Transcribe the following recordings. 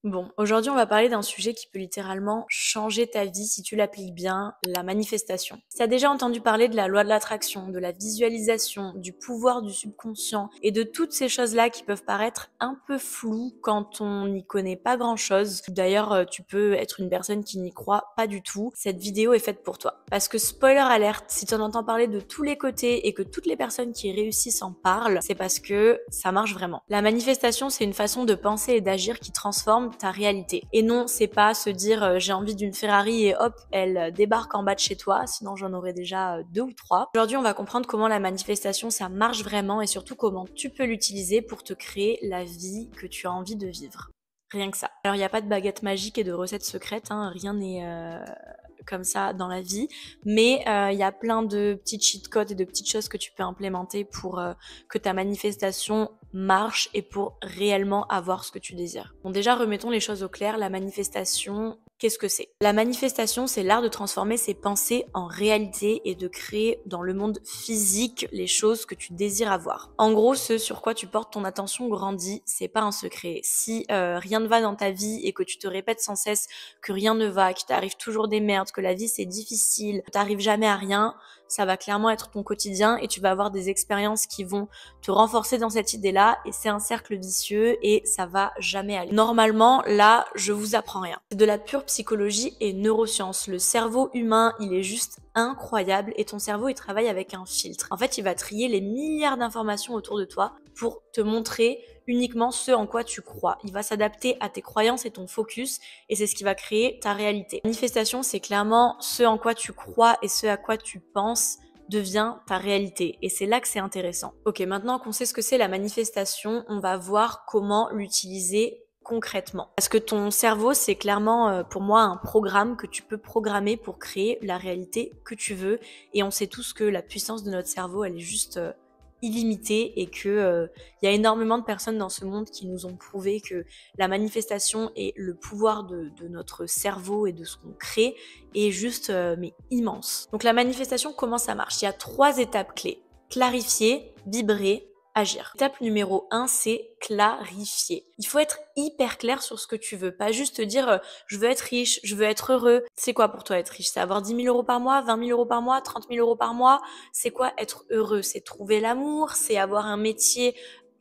Bon, aujourd'hui, on va parler d'un sujet qui peut littéralement changer ta vie si tu l'appliques bien, la manifestation. Si tu as déjà entendu parler de la loi de l'attraction, de la visualisation, du pouvoir du subconscient et de toutes ces choses-là qui peuvent paraître un peu floues quand on n'y connaît pas grand-chose. D'ailleurs, tu peux être une personne qui n'y croit pas du tout. Cette vidéo est faite pour toi. Parce que spoiler alerte, si tu en entends parler de tous les côtés et que toutes les personnes qui réussissent en parlent, c'est parce que ça marche vraiment. La manifestation, c'est une façon de penser et d'agir qui transforme ta réalité. Et non, c'est pas se dire j'ai envie d'une Ferrari et hop, elle débarque en bas de chez toi, sinon j'en aurais déjà 2 ou 3. Aujourd'hui, on va comprendre comment la manifestation, ça marche vraiment et surtout comment tu peux l'utiliser pour te créer la vie que tu as envie de vivre. Rien que ça. Alors, il n'y a pas de baguette magique et de recettes secrètes, hein, rien n'est comme ça dans la vie, mais il y a plein de petits cheat codes et de petites choses que tu peux implémenter pour que ta manifestation marche et pour réellement avoir ce que tu désires. Bon, déjà, remettons les choses au clair. La manifestation, qu'est-ce que c'est? La manifestation, c'est l'art de transformer ses pensées en réalité et de créer dans le monde physique les choses que tu désires avoir. En gros, ce sur quoi tu portes ton attention grandit, c'est pas un secret. Si rien ne va dans ta vie et que tu te répètes sans cesse que rien ne va, qu'il t'arrive toujours des merdes, que la vie c'est difficile, que t'arrives jamais à rien, ça va clairement être ton quotidien et tu vas avoir des expériences qui vont te renforcer dans cette idée-là et c'est un cercle vicieux et ça va jamais aller. Normalement, là, je vous apprends rien. C'est de la pure psychologie et neurosciences. Le cerveau humain, il est juste incroyable et ton cerveau, il travaille avec un filtre. En fait, il va trier les milliards d'informations autour de toi pour te montrer uniquement ce en quoi tu crois. Il va s'adapter à tes croyances et ton focus et c'est ce qui va créer ta réalité. La manifestation, c'est clairement ce en quoi tu crois et ce à quoi tu penses devient ta réalité. Et c'est là que c'est intéressant. Ok, maintenant qu'on sait ce que c'est la manifestation, on va voir comment l'utiliser concrètement. Parce que ton cerveau, c'est clairement pour moi un programme que tu peux programmer pour créer la réalité que tu veux. Et on sait tous que la puissance de notre cerveau, elle est juste illimitée et que y a énormément de personnes dans ce monde qui nous ont prouvé que la manifestation et le pouvoir de notre cerveau et de ce qu'on crée est juste mais immense. Donc la manifestation, comment ça marche? Il y a 3 étapes clés. Clarifier, vibrer, agir. Étape numéro 1, c'est clarifier. Il faut être hyper clair sur ce que tu veux. Pas juste te dire je veux être riche, je veux être heureux. C'est quoi pour toi être riche? C'est avoir 10 000 euros par mois, 20 000 euros par mois, 30 000 euros par mois? C'est quoi être heureux? C'est trouver l'amour, c'est avoir un métier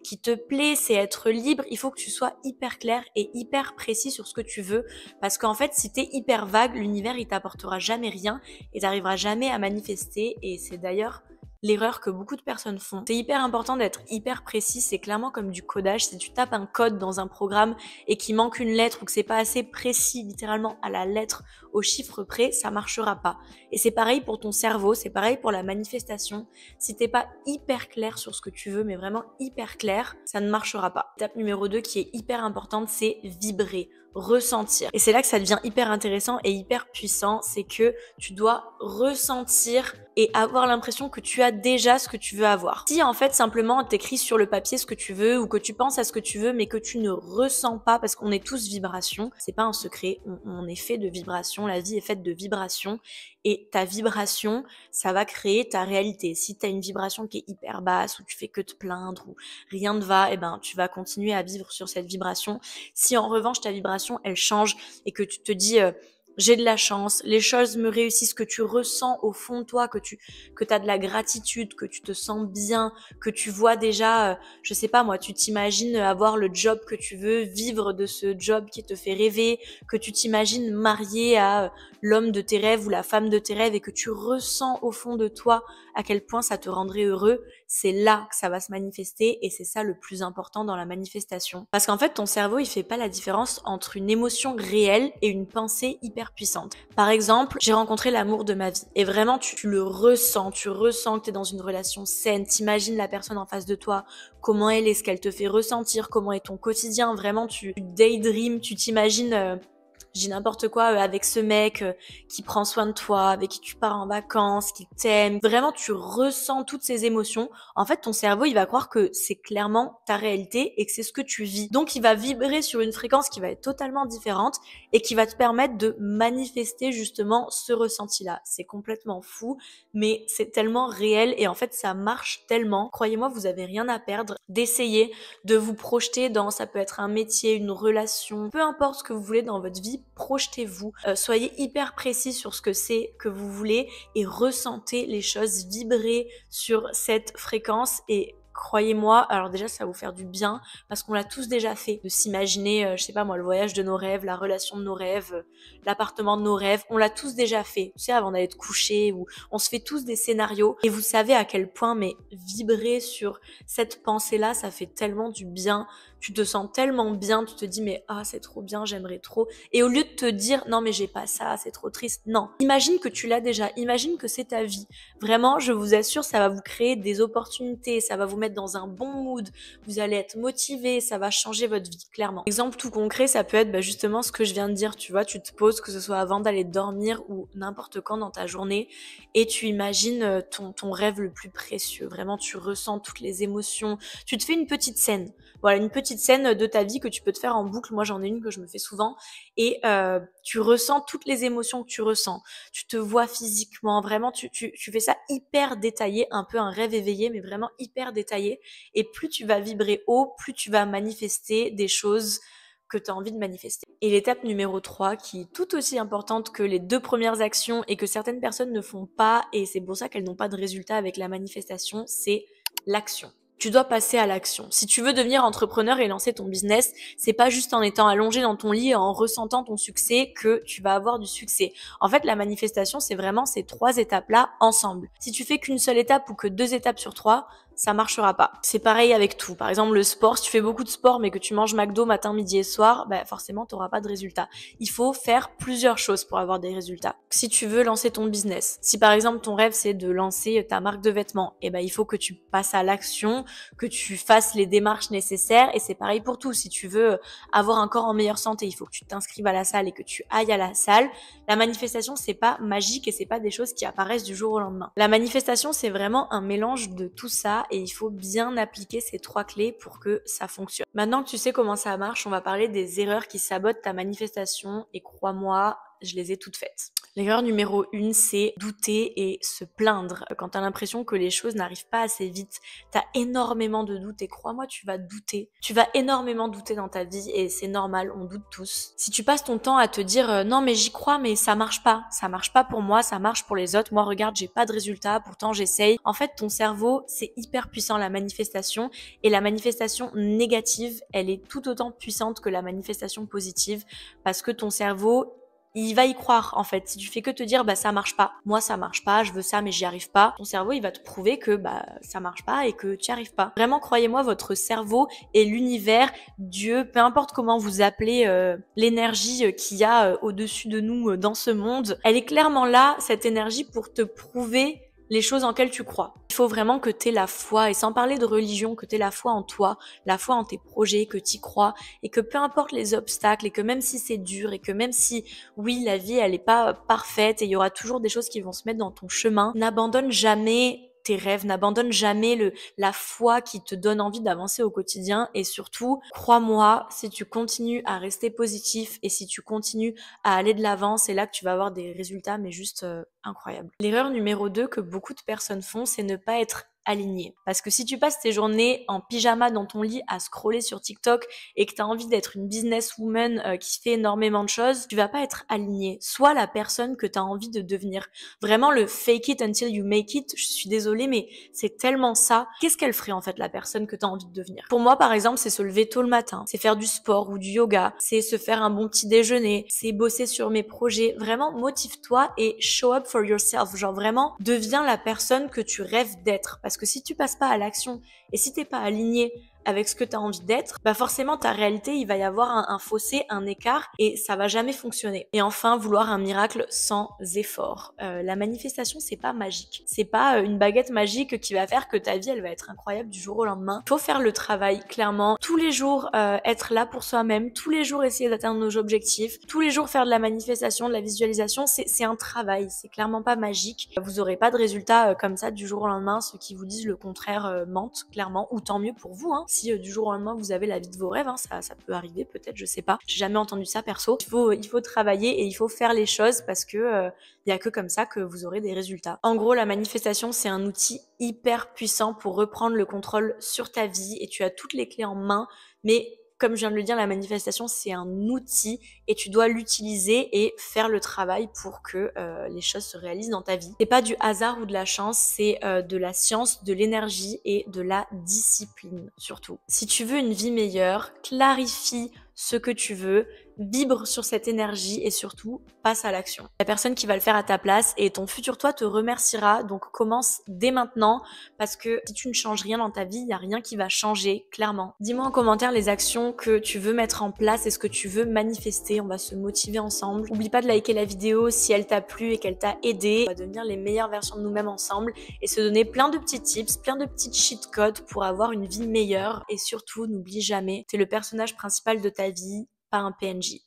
qui te plaît, c'est être libre. Il faut que tu sois hyper clair et hyper précis sur ce que tu veux. Parce qu'en fait, si t'es hyper vague, l'univers, il t'apportera jamais rien et t'arriveras jamais à manifester. Et c'est d'ailleurs l'erreur que beaucoup de personnes font. C'est hyper important d'être hyper précis, c'est clairement comme du codage. Si tu tapes un code dans un programme et qu'il manque une lettre ou que c'est pas assez précis, littéralement à la lettre, au chiffre près, ça marchera pas. Et c'est pareil pour ton cerveau, c'est pareil pour la manifestation. Si t'es pas hyper clair sur ce que tu veux, mais vraiment hyper clair, ça ne marchera pas. Étape numéro 2 qui est hyper importante, c'est vibrer, ressentir. Et c'est là que ça devient hyper intéressant et hyper puissant, c'est que tu dois ressentir et avoir l'impression que tu as déjà ce que tu veux avoir. Si en fait simplement t'écris sur le papier ce que tu veux ou que tu penses à ce que tu veux mais que tu ne ressens pas, parce qu'on est tous vibrations, c'est pas un secret, on est fait de vibrations, la vie est faite de vibrations et ta vibration, ça va créer ta réalité. Si t'as une vibration qui est hyper basse ou tu fais que te plaindre ou rien ne va, eh ben tu vas continuer à vivre sur cette vibration. Si en revanche ta vibration elle change et que tu te dis j'ai de la chance, les choses me réussissent, que tu ressens au fond de toi, que t'as de la gratitude, que tu te sens bien, que tu vois déjà, je sais pas moi, tu t'imagines avoir le job que tu veux, vivre de ce job qui te fait rêver, que tu t'imagines marié à l'homme de tes rêves ou la femme de tes rêves et que tu ressens au fond de toi à quel point ça te rendrait heureux, c'est là que ça va se manifester et c'est ça le plus important dans la manifestation. Parce qu'en fait, ton cerveau, il fait pas la différence entre une émotion réelle et une pensée hyper puissante. Par exemple, j'ai rencontré l'amour de ma vie et vraiment tu le ressens, tu ressens que t'es dans une relation saine, t'imagines la personne en face de toi, comment elle est, ce qu'elle te fait ressentir, comment est ton quotidien, vraiment tu daydream, tu t'imagines je dis n'importe quoi, avec ce mec qui prend soin de toi, avec qui tu pars en vacances, qui t'aime, vraiment tu ressens toutes ces émotions, en fait ton cerveau il va croire que c'est clairement ta réalité et que c'est ce que tu vis. Donc il va vibrer sur une fréquence qui va être totalement différente et qui va te permettre de manifester justement ce ressenti-là. C'est complètement fou, mais c'est tellement réel et en fait ça marche tellement. Croyez-moi, vous avez rien à perdre d'essayer de vous projeter dans, ça peut être un métier, une relation, peu importe ce que vous voulez dans votre vie, projetez-vous. Soyez hyper précis sur ce que c'est que vous voulez et ressentez les choses, vibrer sur cette fréquence et croyez-moi, alors déjà ça va vous faire du bien parce qu'on l'a tous déjà fait, de s'imaginer, je sais pas moi, le voyage de nos rêves, la relation de nos rêves, l'appartement de nos rêves, on l'a tous déjà fait, tu sais, avant d'aller te coucher, ou on se fait tous des scénarios et vous savez à quel point, mais vibrer sur cette pensée-là, ça fait tellement du bien, tu te sens tellement bien, tu te dis mais ah c'est trop bien, j'aimerais trop, et au lieu de te dire non mais j'ai pas ça, c'est trop triste, non, imagine que tu l'as déjà, imagine que c'est ta vie, vraiment je vous assure ça va vous créer des opportunités, ça va vous mettre dans un bon mood, vous allez être motivé, ça va changer votre vie clairement. Exemple tout concret, ça peut être justement ce que je viens de dire, tu vois, tu te poses, que ce soit avant d'aller dormir ou n'importe quand dans ta journée, et tu imagines ton rêve le plus précieux, vraiment tu ressens toutes les émotions, tu te fais une petite scène, voilà, une petite scène de ta vie que tu peux te faire en boucle, moi j'en ai une que je me fais souvent, et tu ressens toutes les émotions que tu ressens, tu te vois physiquement, vraiment tu fais ça hyper détaillé, un peu un rêve éveillé, mais vraiment hyper détaillé, et plus tu vas vibrer haut, plus tu vas manifester des choses que tu as envie de manifester. Et l'étape numéro 3, qui est tout aussi importante que les 2 premières actions et que certaines personnes ne font pas, et c'est pour ça qu'elles n'ont pas de résultat avec la manifestation, c'est l'action. Tu dois passer à l'action. Si tu veux devenir entrepreneur et lancer ton business, c'est pas juste en étant allongé dans ton lit et en ressentant ton succès que tu vas avoir du succès. En fait, la manifestation, c'est vraiment ces 3 étapes-là ensemble. Si tu fais qu'une seule étape ou que 2 étapes sur 3, ça marchera pas. C'est pareil avec tout. Par exemple, le sport, si tu fais beaucoup de sport mais que tu manges McDo matin, midi et soir, forcément, tu n'auras pas de résultat. Il faut faire plusieurs choses pour avoir des résultats. Si tu veux lancer ton business, si par exemple ton rêve c'est de lancer ta marque de vêtements, il faut que tu passes à l'action, que tu fasses les démarches nécessaires, et c'est pareil pour tout. Si tu veux avoir un corps en meilleure santé, il faut que tu t'inscrives à la salle et que tu ailles à la salle. La manifestation, c'est pas magique et c'est pas des choses qui apparaissent du jour au lendemain. La manifestation, c'est vraiment un mélange de tout ça et il faut bien appliquer ces 3 clés pour que ça fonctionne. Maintenant que tu sais comment ça marche, on va parler des erreurs qui sabotent ta manifestation, et crois-moi, je les ai toutes faites. L'erreur numéro 1, c'est douter et se plaindre. Quand t'as l'impression que les choses n'arrivent pas assez vite, t'as énormément de doutes, et crois-moi, tu vas douter. Tu vas énormément douter dans ta vie et c'est normal, on doute tous. Si tu passes ton temps à te dire non mais j'y crois mais ça marche pas pour moi, ça marche pour les autres, moi regarde j'ai pas de résultat, pourtant j'essaye. En fait ton cerveau c'est hyper puissant, la manifestation, et la manifestation négative elle est tout autant puissante que la manifestation positive, parce que ton cerveau il va y croire en fait. Si tu fais que te dire ça marche pas, moi ça marche pas, je veux ça mais j'y arrive pas, ton cerveau il va te prouver que ça marche pas et que tu y arrives pas. Vraiment croyez-moi, votre cerveau et l'univers, Dieu, peu importe comment vous appelez l'énergie qu'il y a au-dessus de nous dans ce monde, elle est clairement là, cette énergie, pour te prouver les choses en quelles tu crois. Il faut vraiment que tu aies la foi, et sans parler de religion, que tu aies la foi en toi, la foi en tes projets, que tu y crois, et que peu importe les obstacles, et que même si c'est dur, et que même si, oui, la vie, elle est pas parfaite, et il y aura toujours des choses qui vont se mettre dans ton chemin, n'abandonne jamais tes rêves, n'abandonne jamais la foi qui te donne envie d'avancer au quotidien, et surtout, crois-moi, si tu continues à rester positif et si tu continues à aller de l'avant, c'est là que tu vas avoir des résultats mais juste incroyables. L'erreur numéro 2 que beaucoup de personnes font, c'est ne pas être aligné. Parce que si tu passes tes journées en pyjama dans ton lit à scroller sur TikTok et que tu as envie d'être une businesswoman qui fait énormément de choses, tu vas pas être aligné. Sois la personne que tu as envie de devenir. Vraiment le fake it until you make it, je suis désolée mais c'est tellement ça. Qu'est-ce qu'elle ferait en fait la personne que tu as envie de devenir? Pour moi par exemple, c'est se lever tôt le matin, c'est faire du sport ou du yoga, c'est se faire un bon petit déjeuner, c'est bosser sur mes projets. Vraiment motive-toi et show up for yourself. Genre vraiment deviens la personne que tu rêves d'être. Parce que si tu passes pas à l'action et si t'es pas aligné avec ce que tu as envie d'être, bah forcément ta réalité, il va y avoir un fossé, un écart et ça va jamais fonctionner. Et enfin, vouloir un miracle sans effort. La manifestation, c'est pas magique. C'est pas une baguette magique qui va faire que ta vie, elle va être incroyable du jour au lendemain. Il faut faire le travail, clairement. Tous les jours, être là pour soi-même. Tous les jours, essayer d'atteindre nos objectifs. Tous les jours, faire de la manifestation, de la visualisation. C'est un travail. C'est clairement pas magique. Vous aurez pas de résultats comme ça du jour au lendemain. Ceux qui vous disent le contraire mentent, clairement. Ou tant mieux pour vous, hein. Si du jour au lendemain, vous avez la vie de vos rêves, hein, ça peut arriver, peut-être, je sais pas. J'ai jamais entendu ça perso. Il faut travailler et il faut faire les choses parce que il y a que comme ça que vous aurez des résultats. En gros, la manifestation, c'est un outil hyper puissant pour reprendre le contrôle sur ta vie et tu as toutes les clés en main, mais comme je viens de le dire, la manifestation, c'est un outil et tu dois l'utiliser et faire le travail pour que les choses se réalisent dans ta vie. C'est pas du hasard ou de la chance, c'est de la science, de l'énergie et de la discipline surtout. Si tu veux une vie meilleure, clarifie ce que tu veux, vibre sur cette énergie et surtout passe à l'action. La personne qui va le faire à ta place et ton futur toi te remerciera, donc commence dès maintenant parce que si tu ne changes rien dans ta vie, il n'y a rien qui va changer, clairement. Dis-moi en commentaire les actions que tu veux mettre en place et ce que tu veux manifester, on va se motiver ensemble. N'oublie pas de liker la vidéo si elle t'a plu et qu'elle t'a aidé. On va devenir les meilleures versions de nous-mêmes ensemble et se donner plein de petits tips, plein de petites cheat codes pour avoir une vie meilleure et surtout n'oublie jamais, t'es le personnage principal de ta vie, pas un PNJ.